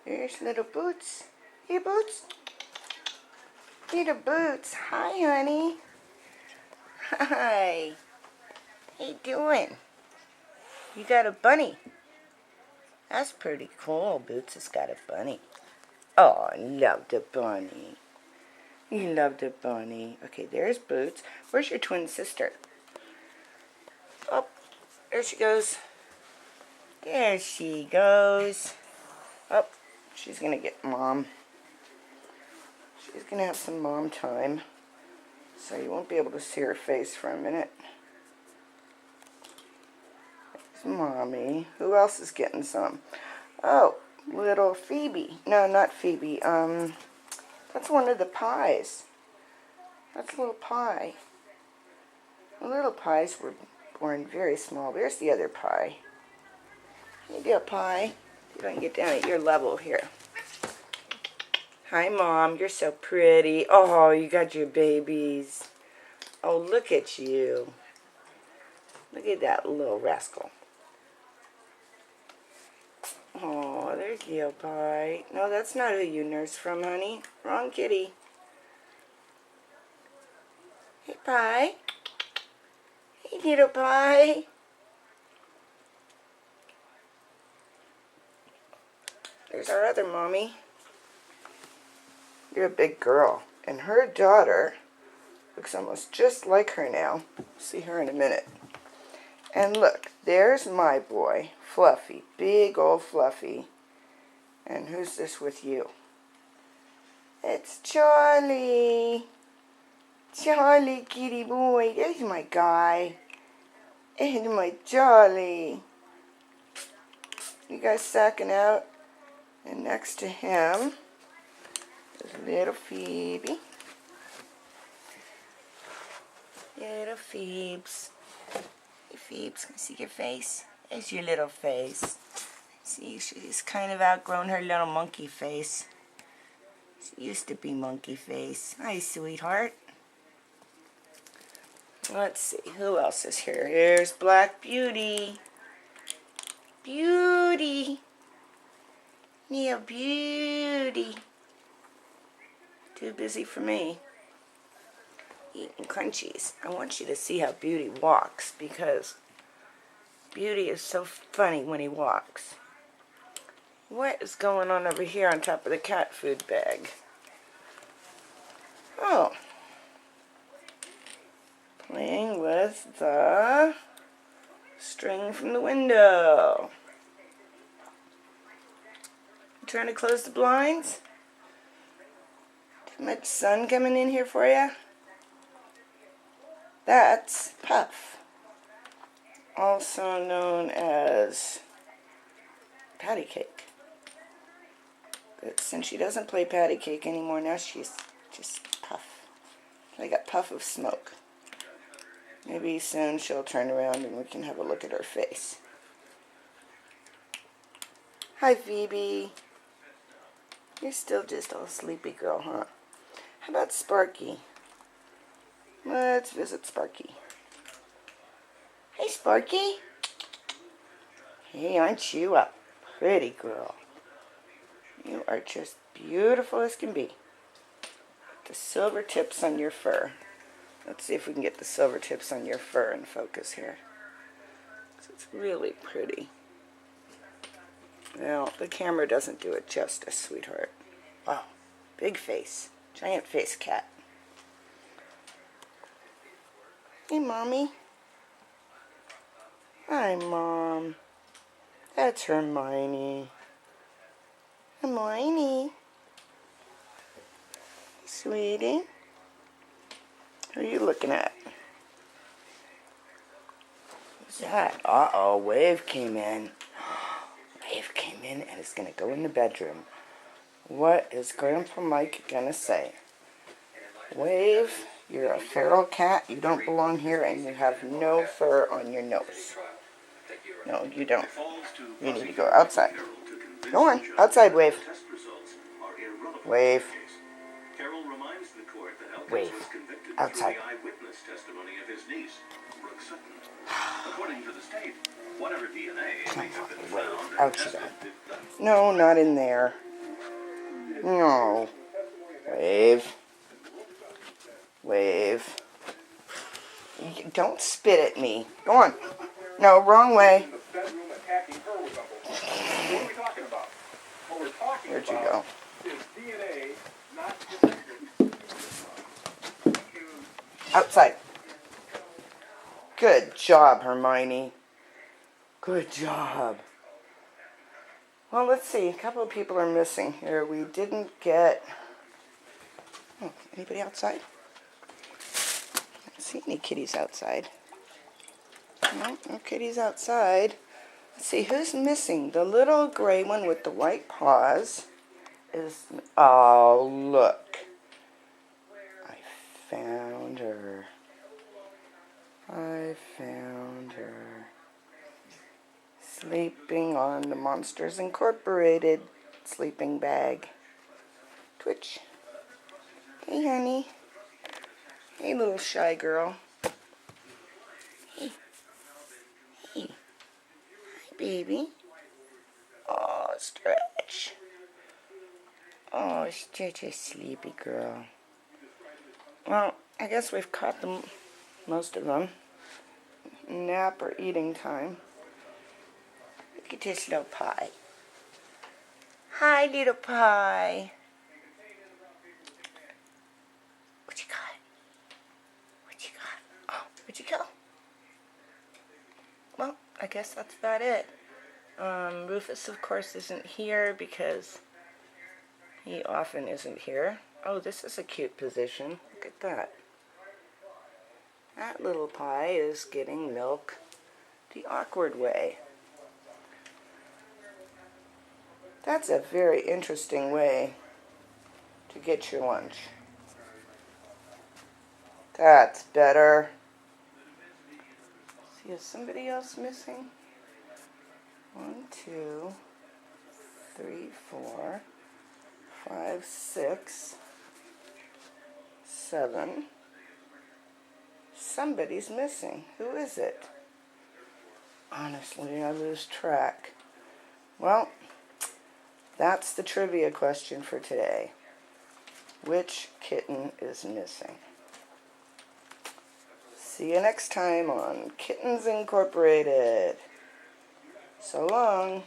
There's little Boots. Hey, Boots. Little Boots. Hi, honey. Hi. How you doing? You got a bunny. That's pretty cool. Boots has got a bunny. Oh, I love the bunny. You love the bunny. Okay, there's Boots. Where's your twin sister? Oh, there she goes. There she goes. Oh, she's going to get Mom. She's going to have some mom time. So you won't be able to see her face for a minute. There's Mommy. Who else is getting some? Oh, little Phoebe. No, not Phoebe. That's one of the pies. That's a little pie. The little pies were born very small. There's the other pie. Hey there, pie. See if I can get down at your level here. Hi, Mom. You're so pretty. Oh, you got your babies. Oh, look at you. Look at that little rascal. Oh, there's you, Pie. No, that's not who you nurse from, honey. Wrong kitty. Hey, Pie. Hey, little Pie. There's our other mommy. You're a big girl. And her daughter looks almost just like her now. See her in a minute. And look, there's my boy, Fluffy. Big old Fluffy. And who's this with you? It's Charlie. Charlie, kitty boy. There's my guy. And my Charlie. You guys sacking out? And next to him is little Phoebe. Little Phoebes. Hey, Phoebes, can I see your face? There's your little face. See, she's kind of outgrown her little monkey face. She used to be monkey face. Hi, sweetheart. Let's see, who else is here? Here's Black Beauty. Beauty. Neil Beauty. Too busy for me. Eating crunchies. I want you to see how Beauty walks because Beauty is so funny when he walks. What is going on over here on top of the cat food bag? Oh. Playing with the string from the window. You trying to close the blinds? Too much sun coming in here for you? That's Puff, also known as Patty Cake. But since she doesn't play Patty Cake anymore, now she's just Puff. I got Puff of Smoke. Maybe soon she'll turn around and we can have a look at her face. Hi, Phoebe. You're still just all sleepy girl, huh? How about Sparky? Let's visit Sparky. Hey, Sparky. Hey, aren't you a pretty girl? You are just beautiful as can be. The silver tips on your fur. Let's see if we can get the silver tips on your fur in focus here. It's really pretty. Well, the camera doesn't do it justice, sweetheart. Wow, big face. Giant face cat. Hey, Mommy. Hi, Mom. That's Hermione. Hermione. Sweetie. Who are you looking at? Who's that? Uh-oh, Wave came in. Wave came in and is going to go in the bedroom. What is Grandpa Mike going to say? Wave, you're a feral cat. You don't belong here and you have no fur on your nose. No, you don't. You need to go outside. Go on, outside, Wave. Wave. Wave. Outside. Come on, Wave. Out you go. No, not in there. No. Wave. Wave. Don't spit at me. Go on. No, wrong way. Where'd you go? Outside. Good job, Hermione. Good job. Well, let's see. A couple of people are missing here. We didn't get... Oh, anybody outside? I don't see any kitties outside. No, no kitties outside. Let's see, who's missing? The little gray one with the white paws is... Oh, look. I found her. I found her. Sleeping on the Monsters Incorporated sleeping bag. Twitch. Hey, honey. Hey, little shy girl. Hey. Hey. Hi, baby. Oh, Stretch. Oh, Stretch is sleepy girl. Well, I guess we've caught them, most of them. Nap or eating time. Look at this little pie. Hi, little pie. What you got? What you got? Oh, where'd you go? Well, I guess that's about it. Rufus, of course, isn't here because he often isn't here. Oh, this is a cute position. Look at that. That little pie is getting milk the awkward way. That's a very interesting way to get your lunch. That's better. See, is somebody else missing? 1, 2, 3, 4, 5, 6, 7. Somebody's missing. Who is it? Honestly, I lose track. Well, that's the trivia question for today. Which kitten is missing? See you next time on Kittens Incorporated. So long.